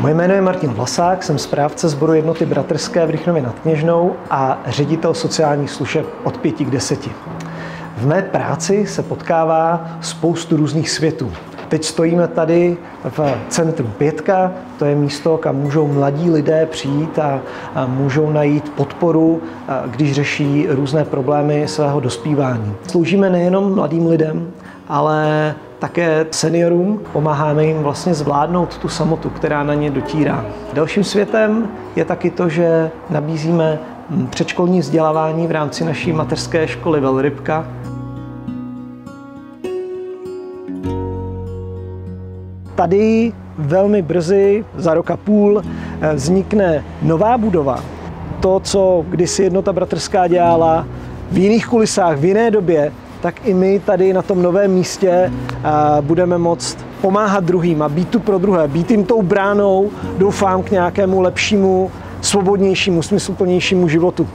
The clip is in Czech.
Moje jméno je Martin Vlasák, jsem správce sboru jednoty bratrské v Rychnově nad Kněžnou a ředitel sociálních služeb od 5 k 10. V mé práci se potkává spoustu různých světů. Teď stojíme tady v centru Pětka, to je místo, kam můžou mladí lidé přijít a můžou najít podporu, když řeší různé problémy svého dospívání. Sloužíme nejenom mladým lidem, ale také seniorům, pomáháme jim vlastně zvládnout tu samotu, která na ně dotírá. Dalším světem je taky to, že nabízíme předškolní vzdělávání v rámci naší mateřské školy Velrybka. Tady velmi brzy, za rok a půl, vznikne nová budova. To, co kdysi jednota bratrská dělala v jiných kulisách, v jiné době, tak i my tady na tom novém místě budeme moct pomáhat druhým a být tu pro druhé, být jim tou bránou, doufám, k nějakému lepšímu, svobodnějšímu, smysluplnějšímu životu.